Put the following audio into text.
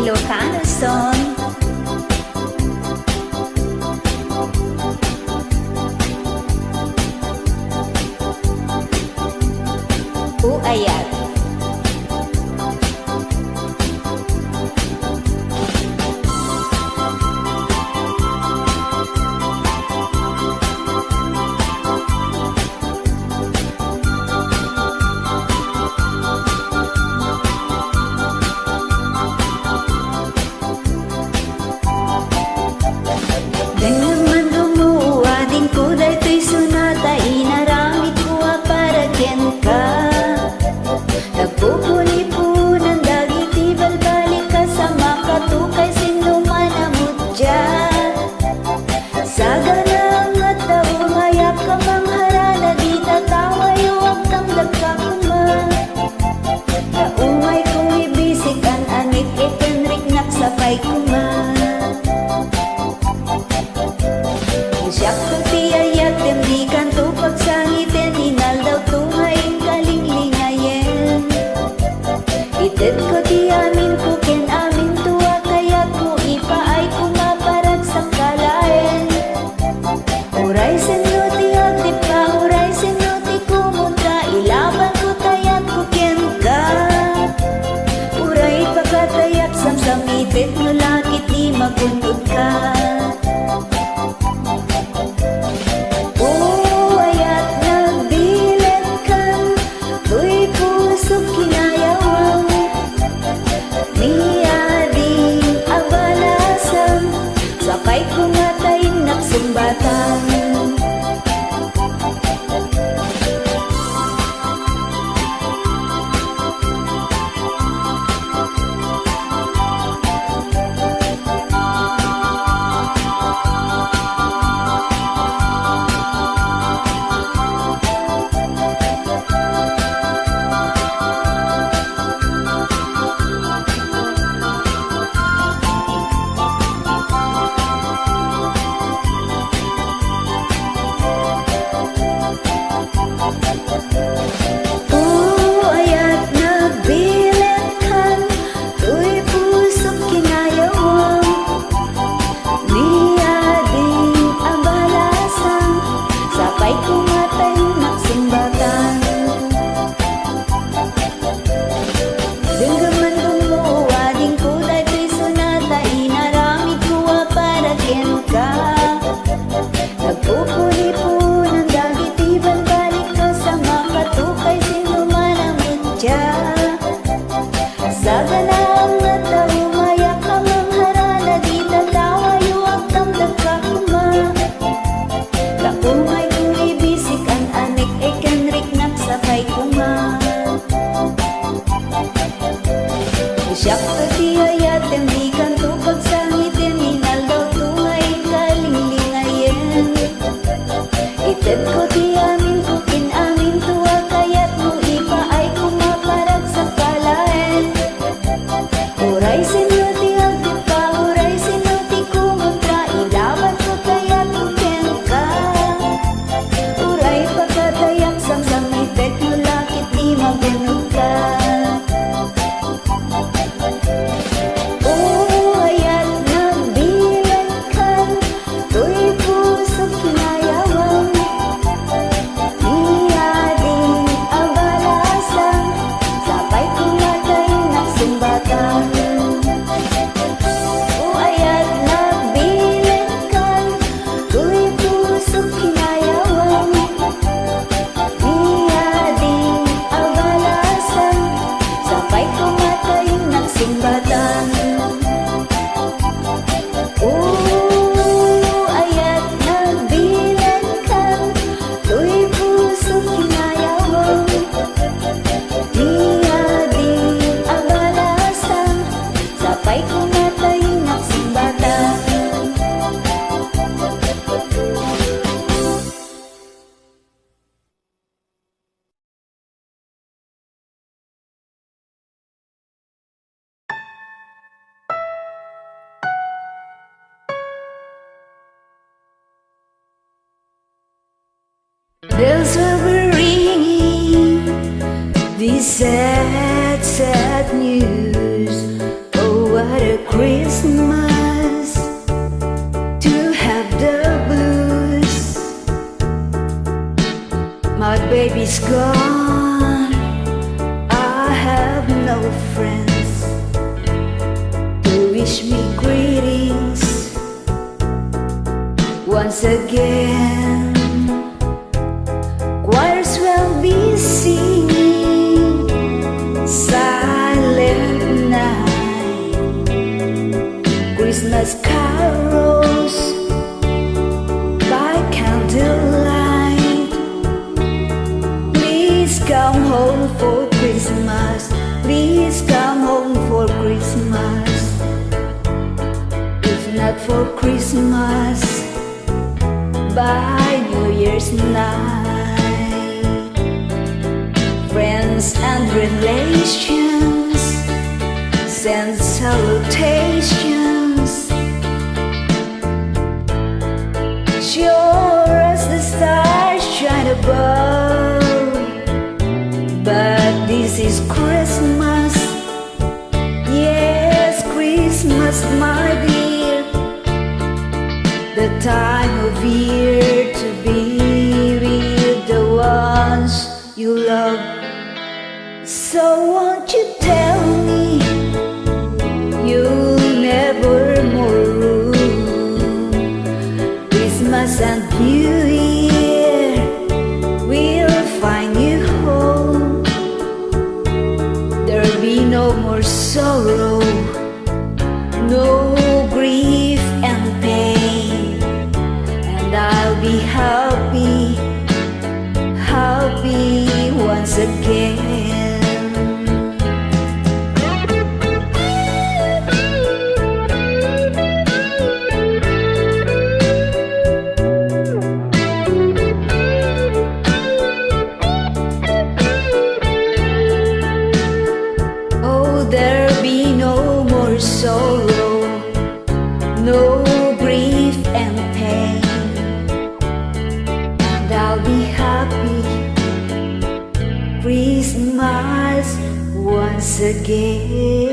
Ilocano song. AYAT. Dengan lumuwa din ko daytoy sunata inaramid ko para ken ka. Nagpupuli-punan dagiti balbalik ka sa makatukay sino man amudya. Sa ganang at tao mayak ka mangharana di tatawayo ang tangdag ka kuma. Kaumay kong ibisik ang anik ikenrik naksapay kuma. Siyak kong tiyayat di kanto pagsangitin inal daw tungayin kalinglingayen. Ited ko di amin ko ken amin tuwa kayat mo ipaay kumaparag sa kalaen. Uray senuti agdi pa uray senuti kumunta ilaban ko tayat ko ken ka. Uray pagkatayak samsamited no lakit di maguntod ka. Siyak pati ayat di kanto pagsangitin inal daw tungayin kalinglingayen. Ited ko di amin ko kin amin tuwa kayat mo ipaay kumaparag sa kalaen. Uray sinuti agdi pa uray sinuti kumuntra ilaban ko kayat mo ken ka. Uray pagkatayak samsamited no lakit di magunod ka. Bells were ringing, this sad, sad news. Oh, what a baby's gone, I have no friends to wish me greetings once again. Choirs will be singing Silent Night, Christmas carols by candlelight. Please come home for Christmas, please come home for Christmas. If not for Christmas, by New Year's night. Friends and relations send salutations, sure as the stars shine above. But this is Christmas, yes, Christmas, my dear, the time of year to be with the ones you love. So won't you tell me you'll never more room? Christmas and New Year will find you home. There'll be no more sorrow, no grief and pain, and I'll be happy, happy once again. Oh, there'll be no more sorrow, no grief and pain, and I'll be happy Christmas once again.